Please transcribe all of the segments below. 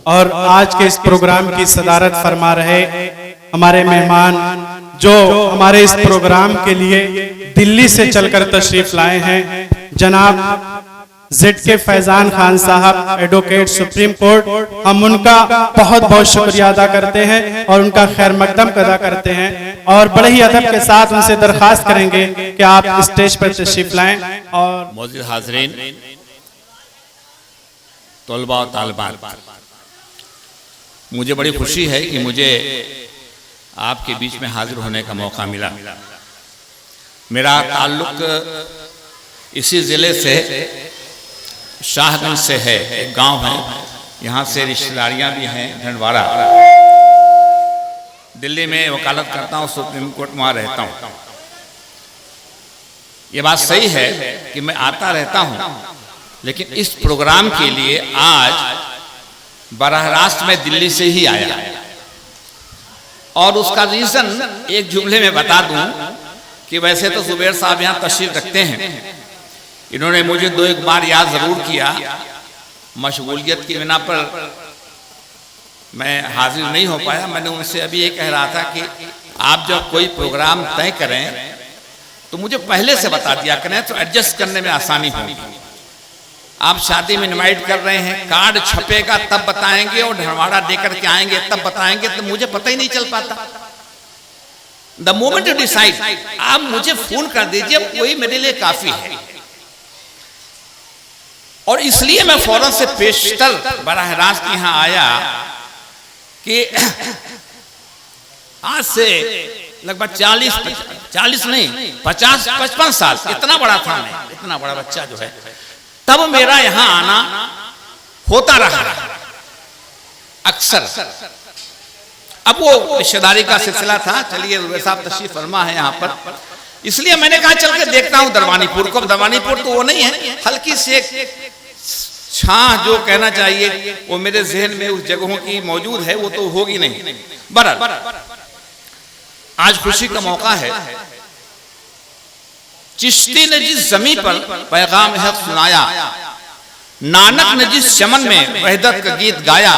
और आज के इस प्रोग्राम की सदारत फरमा रहे हमारे मेहमान जो हमारे इस प्रोग्राम के लिए दिल्ली से चलकर तशरीफ लाए हैं, जनाब ZK फैजान खान साहब, एडवोकेट सुप्रीम कोर्ट। हम उनका बहुत बहुत शुक्रिया अदा करते हैं और उनका खैर मकदम अदा करते हैं और बड़े ही अदब के साथ उनसे दरख्वास्त करेंगे कि आप स्टेज पर तशरीफ लाएं। और मौजूद हाज़रीन, तलबा और तालिबात, मुझे बड़ी खुशी है कि मुझे आपके बीच में हाजिर होने का मौका मिला। मेरा ताल्लुक इसी ज़िले से शाहगंज से है, एक गांव है, यहाँ से रिश्तेदारियाँ भी हैं ढंडवारा। दिल्ली में वकालत करता हूँ, सुप्रीम कोर्ट में वहाँ रहता हूँ। ये बात सही है कि मैं आता रहता हूँ, लेकिन इस प्रोग्राम के लिए आज बराह रास्त में दिल्ली से ही आया और उसका रीज़न एक जुमले में बता दूं कि वैसे तो जुबैर साहब यहाँ तशरीफ रखते हैं, इन्होंने मुझे दो एक बार याद ज़रूर किया, मशगूलियत की बिना पर मैं हाजिर नहीं हो पाया। मैंने उनसे अभी ये कह रहा था कि आप जब कोई प्रोग्राम तय करें तो मुझे पहले से बता दिया करें तो एडजस्ट करने में आसानी होगी। आप शादी में इनवाइट कर रहे हैं, कार्ड छपेगा तब बताएंगे और ढरवाड़ा देकर के आएंगे तब बताएंगे, तो मुझे पता ही नहीं चल पाता। द मोमेंट यू डिसाइड, आप मुझे फोन कर दीजिए, वही मेरे लिए काफी है। और इसलिए मैं फौरन से पेशतर बराह रास्त यहाँ आया कि आज से लगभग 40 नहीं 50-55 साल, इतना बड़ा था मैं, इतना बड़ा बच्चा जो है, तब मेरा यहां आना होता रहा अक्सर। अब वो रिश्तेदारी का सिलसिला था, चलिए जुबैर साहब तशरीफ फरमा है यहाँ पर, इसलिए मैंने कहा चल के देखता हूँ दरवानीपुर को। दरवानीपुर तो वो नहीं है, हल्की से छां जो कहना चाहिए वो मेरे जहन में उस जगहों की मौजूद है, वो तो होगी नहीं। बहरहाल आज खुशी का मौका है, चिश्ती ने जिस ज़मीं पर पैगाम हक सुनाया, नानक ने जिस चमन में वहदत का गीत गाया,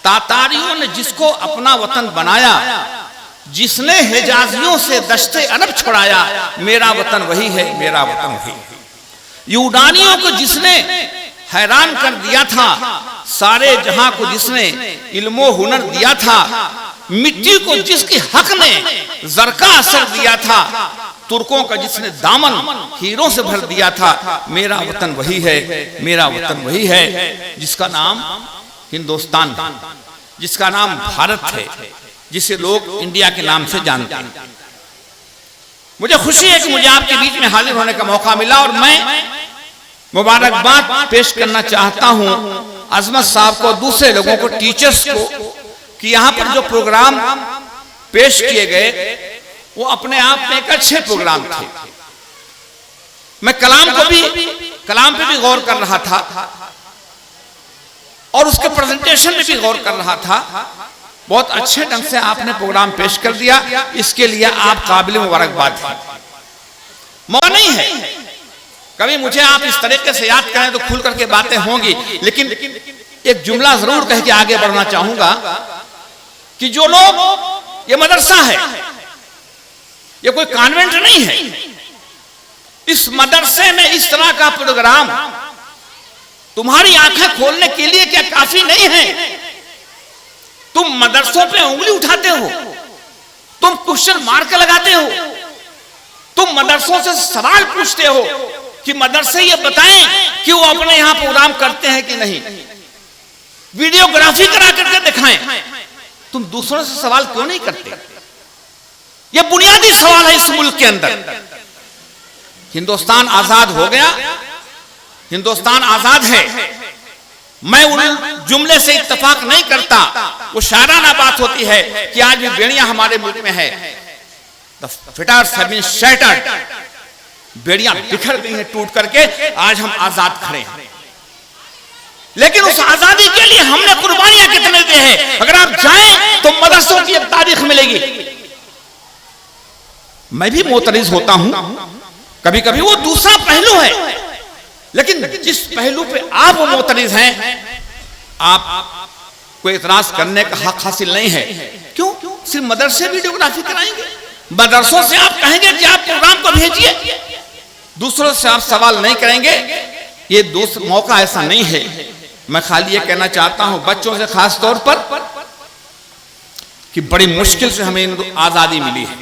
तातारियों ने जिसको अपना वतन बनाया, जिसने हिजाजियों से दश्ते अरब छुड़ाया, मेरा वतन वही है, मेरा वतन वही है। यूनानियों को जिसने हैरान कर दिया था, सारे जहां को जिसने इल्मो हुनर दिया था, मिट्टी को जिसके हक ने जरका असर दिया था, तुर्कों का जिसने दामन हीरों से भर दिया था, मेरा वतन वही है, मेरा वतन वही है, जिसका नाम हिंदुस्तान, जिसका नाम भारत है, जिसे लोग इंडिया के नाम से जानते हैं। मुझे खुशी है कि मुझे आपके बीच में हाजिर होने का मौका मिला और मैं मुबारकबाद पेश करना चाहता हूं अजमत साहब को, दूसरे लोगों को, टीचर्स को, कि यहाँ पर जो प्रोग्राम पेश किए गए वो अपने आप में एक अच्छे प्रोग्राम थे। मैं कलाम पे भी गौर कर रहा था और उसके प्रेजेंटेशन में भी गौर कर रहा था। बहुत अच्छे ढंग से आपने प्रोग्राम पेश कर दिया, इसके लिए आप काबिल मुबारकबाद हैं। मौका नहीं है कभी मुझे आप इस तरीके से याद करें तो खुल करके बातें होंगी, लेकिन एक जुमला जरूर कह के आगे बढ़ना चाहूंगा कि जो लोग, ये मदरसा है, ये कोई कॉन्वेंट नहीं है, इस मदरसे में इस तरह का प्रोग्राम तुम्हारी आंखें खोलने के लिए क्या काफी नहीं है? तुम मदरसों पे उंगली उठाते हो, तुम क्वेश्चन मार्क लगाते हो, तुम मदरसों से सवाल पूछते हो कि मदरसे ये बताएं कि वो अपने यहां प्रोग्राम करते हैं कि नहीं, वीडियोग्राफी करा करके दिखाएं। तुम दूसरों से सवाल क्यों नहीं करते? यह बुनियादी सवाल है इस मुल्क के अंदर। हिंदुस्तान आजाद हो गया, हिंदुस्तान आजाद है, मैं उन जुमले से इत्तेफाक नहीं करता। वो शायराना बात होती है कि आज भी बेड़ियां हमारे मुल्क में है, the fetters have been shattered, बेड़ियां बिखर गई हैं टूट करके, आज हम आजाद खड़े हैं। लेकिन उस आजादी के लिए हमने कुर्बानियां कितने दी हैं? अगर आप जाएं तो मदरसों की एक तारीख मिलेगी। मैं भी मोतरिज होता हूं, कभी कभी वो दूसरा पहलू है, लेकिन जिस पहलू पे आप मोतरिज हैं, आप कोई इतराज करने का हक हासिल नहीं है। क्यों? सिर्फ मदरसे वीडियोग्राफी कराएंगे, मदरसों से आप कहेंगे कि आप प्रोग्राम को भेजिए, दूसरों से आप सवाल नहीं करेंगे, ये दूसरा मौका ऐसा नहीं है। मैं खाली ये कहना चाहता हूं बच्चों से खास तौर पर कि बड़ी मुश्किल से हमें आजादी मिली है,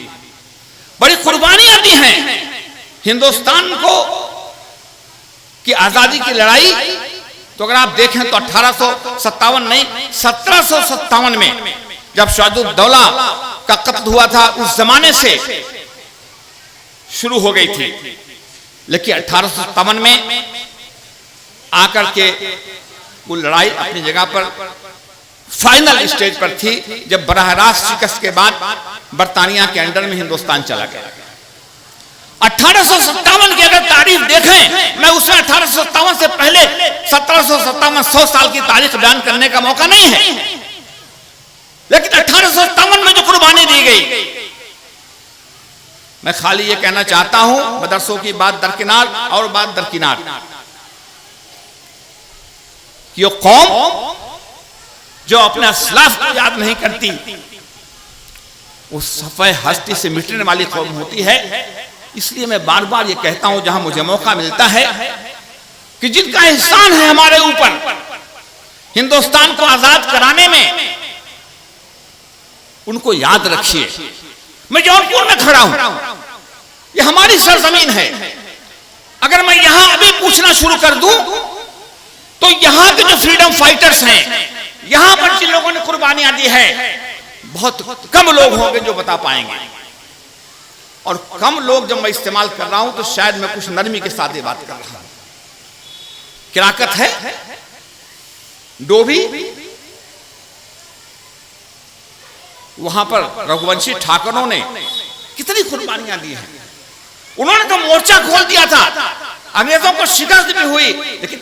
बड़ी कुर्बानियां दी हैं हिंदुस्तान को कि आजादी की लड़ाई। तो अगर आप देखें तो 1857 नहीं 1757 में जब शहादुद्दौला का कत्ल हुआ था, उस जमाने से शुरू हो गई थी, लेकिन 1857 में आकर के वो लड़ाई अपनी जगह पर फाइनल स्टेज पर थी, जब बराह रास्त शिकस्त के बाद बरतानिया के अंडर में हिंदुस्तान चला गया। 1857 की अगर तारीख देखें, मैं उसमें 1857 से पहले 1757 100 साल की तारीख बयान करने का मौका नहीं है, लेकिन 1857 में जो कुर्बानी दी गई, मैं खाली ये कहना चाहता हूं मदरसों की बात दरकिनार और बात दरकिनार, ये कौम जो अपने असलाफ को याद नहीं करती, वो सफे हस्ती से मिटने वाली कौम होती है। इसलिए मैं बार बार ये कहता हूं जहां मुझे मौका मिलता है कि जिनका एहसान है हमारे ऊपर हिंदुस्तान को आजाद कराने में, उनको याद रखिए। मैं जौनपुर में खड़ा हूं, ये हमारी सरजमीन है। अगर मैं यहां अभी पूछना शुरू कर दूं तो यहां के जो फ्रीडम फाइटर्स हैं, यहां पर जिन लोगों ने कुर्बानियां दी है, बहुत कम लोग होंगे जो बता पाएंगे। और कम लोग जब मैं इस्तेमाल कर रहा हूं तो शायद मैं कुछ नरमी के साथ ये बात कर रहा हूं। किराकत है डोभी, वहां पर रघुवंशी ठाकुरों ने कितनी कुर्बानियां दी हैं। उन्होंने तो मोर्चा खोल दिया था, अंग्रेजों को शिकस्त भी हुई, लेकिन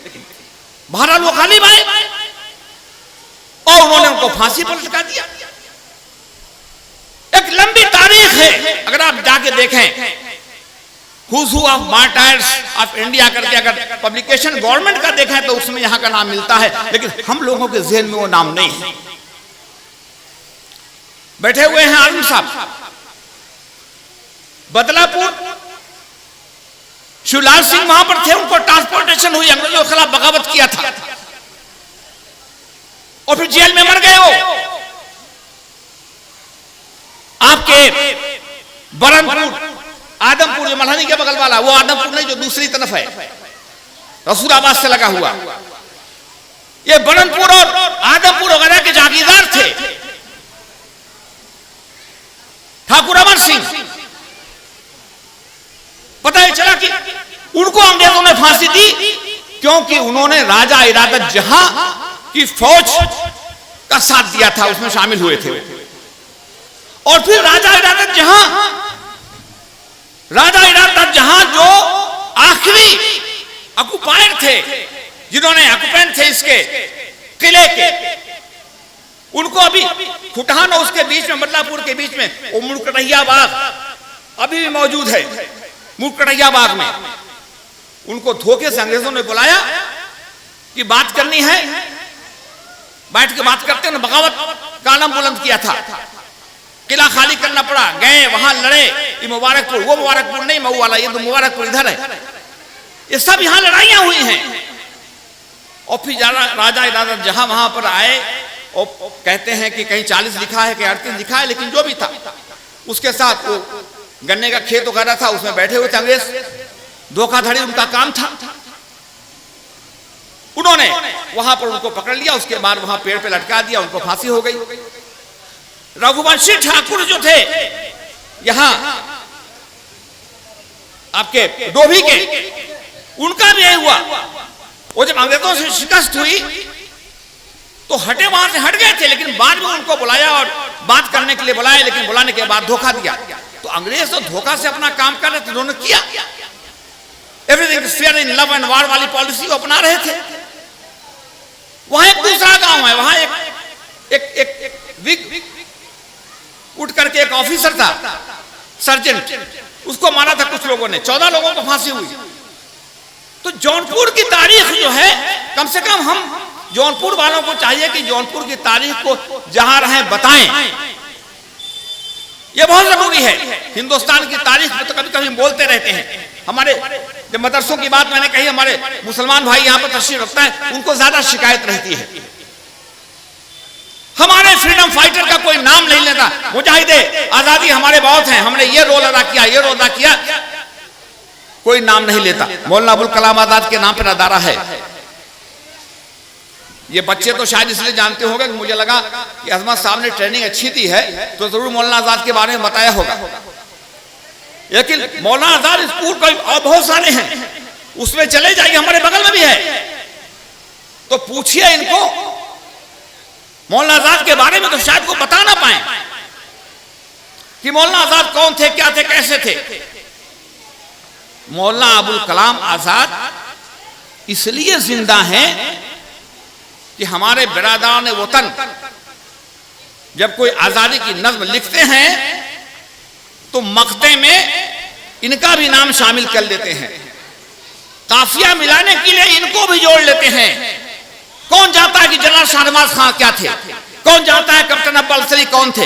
बहरहाल वो गालिब आए और उन्होंने उनको फांसी पर लटका दिया। एक लंबी तारीख है, अगर आप जाके देखें who's who of martyrs of India करके अगर पब्लिकेशन गवर्नमेंट का देखें तो उसमें यहां का नाम मिलता है, लेकिन हम लोगों के ज़हन में वो नाम नहीं है। बैठे हुए हैं आजम साहब, बदलापुर शिवलाल सिंह वहां पर थे, उनको ट्रांसपोर्टेशन हुई, अंग्रेजों के खिलाफ बगावत किया था और फिर जेल में मर गए हो। आपके बरनपुर आदमपुर जो मल्हानी के बगल वाला, वो आदमपुर नहीं जो दूसरी तरफ है, रसूलाबाद से लगा हुआ, ये बरनपुर और आदमपुर वगैरह के जागीरदार थे ठाकुर अमर सिंह। पता है चला कि उनको अंग्रेजों ने फांसी दी क्योंकि उन्होंने राजा इरादत जहां की फौज का साथ दिया था, उसमें शामिल हुए थे। और फिर राजा इरादत जहां जो आखिरी ऑक्युपायर थे, जिन्होंने ऑक्युपेंट थे इसके किले के, उनको अभी फुटहान और उसके बीच में बदलापुर के बीच में वो मुड़कटैया बाग अभी भी मौजूद है। मुड़कटैया बाग में उनको धोखे से अंग्रेजों ने बुलाया कि बात करनी है, बैठ के बात करते हैं। बगावत का आलम बुलंद किया था, किला खाली करना पड़ा, गए वहां लड़े। ये मुबारकपुर, वो मुबारकपुर नहीं मऊ वाला, ये तो मुबारकपुर इधर है। ये सब यहां लड़ाइयां हुई हैं। और फिर राजा इरादत जहां वहां पर आए और कहते हैं कि कहीं 40 लिखा है, कहीं 38 लिखा है, लेकिन जो भी था उसके साथ वो गन्ने का खेत वगैरह था, उसमें बैठे हुए थे अंग्रेज। धोखाधड़ी उनका काम था। उन्होंने वहां पर उनको पकड़ लिया, उसके बाद वहां पेड़ पे लटका दिया, उनको फांसी हो गई। रघुवंशी ठाकुर जो थे यहां आपके डोभी के, उनका भी यही हुआ। वो जब अंग्रेजों से शिकस्त हुई तो हटे, वहां से हट गए थे, लेकिन बाद में उनको बुलाया और बात करने के लिए बुलाया, लेकिन बुलाने के बाद धोखा दिया। तो अंग्रेज तो धोखा से अपना काम कर रहे थे, उन्होंने किया। Everything is fair in love and वार वाली पॉलिसी को अपना रहे थे। वहां एक दूसरा गांव है, वहां एक विग उठ करके एक ऑफिसर था, सर्जेंट, उसको मारा था कुछ लोगों ने, 14 लोगों को फांसी हुई। तो जौनपुर की तारीख जो है, कम से कम हम जौनपुर वालों को चाहिए कि जौनपुर की तारीख को जहां रहें बताएं। यह बहुत जरूरी है। हिंदुस्तान की तारीख में तो कभी कभी बोलते रहते हैं। हमारे जब मदरसों की बात मैंने कही, हमारे मुसलमान भाई यहाँ पर तशरीफ रखता है, उनको ज्यादा शिकायत रहती है। हमारे फ्रीडम फाइटर का कोई नाम नहीं लेता। मुजाहिदे आजादी हमारे बहुत हैं, हमने ये रोल अदा किया, ये रोल अदा किया, कोई नाम नहीं लेता। मौलाना अबुल कलाम आजाद के नाम पर अदारा है। ये बच्चे तो शायद इसलिए जानते होंगे कि मुझे लगा कि अजमत साहब ने ट्रेनिंग अच्छी दी है तो जरूर मौलाना आजाद के बारे में बताया होगा। लेकिन मौलाना आजाद स्कूल कोई और बहुत सारे हैं, उसमें चले जाइए, हमारे बगल में भी है, तो पूछिए इनको मौलाना आजाद के बारे में, तो शायद वो बता ना पाए कि मौलाना आजाद कौन थे, क्या थे, कैसे थे। मौलाना अबुल कलाम आजाद इसलिए जिंदा हैं कि हमारे बिरादरान वतन जब कोई आजादी की नज्म लिखते हैं तो मकते में इनका भी नाम शामिल कर लेते हैं, काफिया मिलाने के लिए इनको भी जोड़ लेते हैं। कौन जानता है कि जनरल शाहनवाज खान क्या थे? कौन जानता है कैप्टन अब्बास अली कौन थे?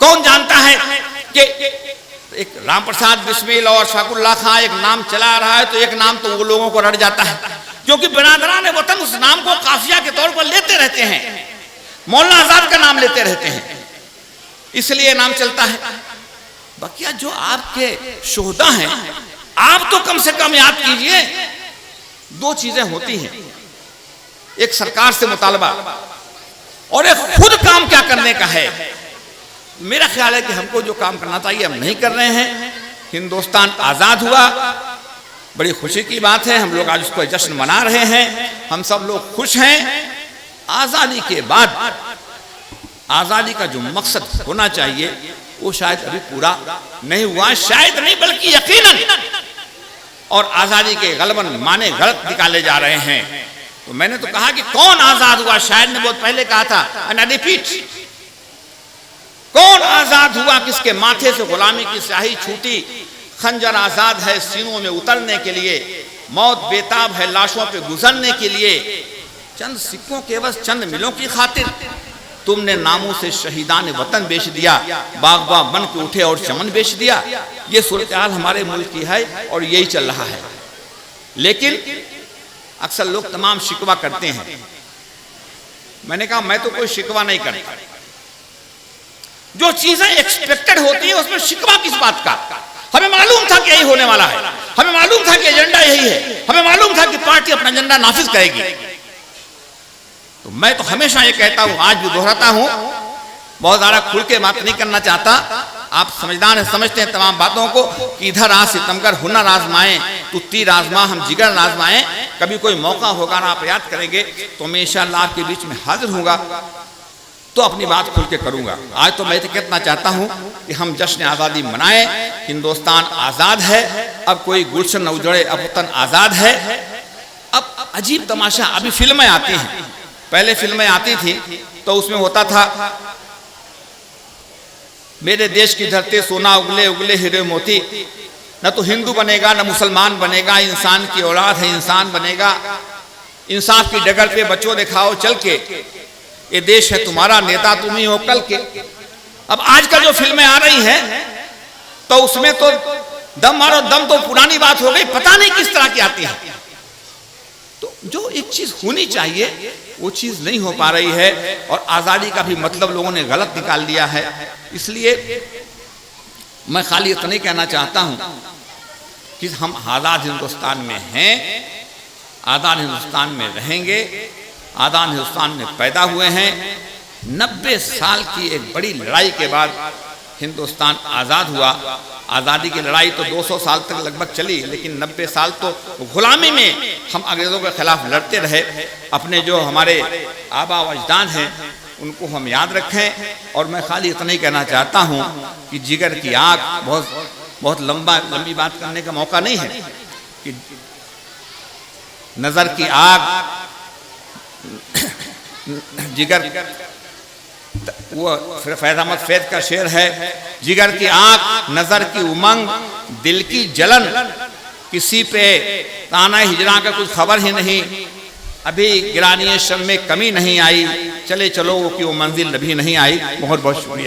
कौन जानता है कि एक राम प्रसाद बिस्मिल और शफीउल्लाह खां एक नाम चला रहा है तो एक नाम तो वो लोगों को रट जाता है, क्योंकि बिरादरान वतन उस नाम को काफिया के तौर पर लेते रहते हैं, मौलाना आजाद का नाम लेते रहते हैं, इसलिए नाम चलता है। बकिया जो आपके शोहदा हैं, आप तो कम से कम याद कीजिए, दो चीजें होती हैं, एक सरकार से मुतालबा और एक खुद काम क्या करने का है। मेरा ख्याल है कि हमको जो काम करना चाहिए हम नहीं कर रहे हैं। हिंदुस्तान आजाद हुआ, बड़ी खुशी की बात है, हम लोग आज उसको जश्न मना रहे हैं, हम सब लोग खुश हैं। आजादी के बाद आजादी का जो मकसद होना चाहिए वो शायद अभी पूरा नहीं हुआ, शायद नहीं बल्कि यकीनन, और आजादी के गलबन माने गलत निकाले जा रहे हैं। तो मैंने तो कहा कि कौन आजाद हुआ, शायद ने बहुत पहले कहा था, एंड आई रिपीट, कौन आजाद हुआ किसके माथे से गुलामी की स्याही छूटी, खंजर आजाद है सीनों में उतरने के लिए, मौत बेताब है लाशों पे गुजरने के लिए, चंद सिक्कों के बस चंद मिलों की खातिर तुमने नामों से शहीदान वतन बेच दिया, बागबा बन के उठे और चमन बेच दिया। ये सूरत हाल हमारे मुल्क की है और यही चल रहा है। लेकिन अक्सर लोग तमाम शिकवा करते हैं। मैंने कहा मैं तो कोई शिकवा नहीं करता, जो चीजें एक्सपेक्टेड होती है उसमें शिकवा किस बात का। हमें मालूम था कि यही होने वाला है, हमें मालूम था कि एजेंडा यही है, हमें मालूम था कि पार्टी अपना एजेंडा नाफिज करेगी। तो मैं तो हमेशा ये कहता हूं, आज भी दोहराता हूं, बहुत ज्यादा खुल के बात नहीं करना चाहता, आप समझदार हैं, समझते हैं तमाम बातों को कि इधर आ सितमगर हुनर आजमाएं, तू तीर आजमा हम जिगर आजमाएं। कभी कोई मौका होगा ना आप याद करेंगे तो मैं इंशाअल्लाह आपके बीच में हाजिर होऊंगा तो अपनी बात खुल के करूंगा। आज तो मैं तो कहना चाहता हूं कि हम जश्न आज़ादी मनाएं, हिंदुस्तान आज़ाद है, अब कोई गुलशन न उजड़े, अब वतन आज़ाद है। अब अजीब तमाशा, अभी फिल्में आती हैं, पहले फिल्में आती थी तो उसमें होता था मेरे देश की धरती सोना उगले उगले हीरे मोती, न तो हिंदू बनेगा न मुसलमान बनेगा, इंसान की औलाद है इंसान बनेगा, इंसाफ की डगर पे बच्चों दिखाओ चल के, ये देश है तुम्हारा नेता तुम ही हो कल के। अब आजकल जो फिल्में आ रही हैं तो उसमें तो दम मारो दम तो पुरानी बात हो गई, पता नहीं किस तरह की आती है। तो जो एक चीज होनी चाहिए वो चीज नहीं हो पा रही है, और आजादी का भी मतलब लोगों ने गलत निकाल दिया है। इसलिए मैं खाली इतना ही कहना चाहता हूं कि हम आजाद हिंदुस्तान में हैं, आजाद हिंदुस्तान में रहेंगे, आजाद हिंदुस्तान में पैदा हुए हैं। 90 साल की एक बड़ी लड़ाई के बाद हिंदुस्तान आज़ाद हुआ। आज़ादी की लड़ाई तो 200 साल तक लगभग चली, लेकिन 90 साल तो गुलामी में हम अंग्रेज़ों के खिलाफ लड़ते रहे। अपने जो हमारे आबा व अजदाद हैं उनको हम याद रखें। और मैं खाली इतना ही कहना चाहता हूँ कि जिगर की आग, बहुत लंबी बात करने का मौका नहीं है, कि नज़र की आग, जिगर, वो फैज़ अहमद फैज़ का शेर है, जिगर की आंख, नजर की उमंग, दिल की जलन, किसी पे ताना हिजरा का कुछ खबर ही नहीं, अभी गिरानी सब में कमी नहीं आई, चले चलो कि वो मंजिल अभी नहीं आई। बहुत बहुत शुक्रिया।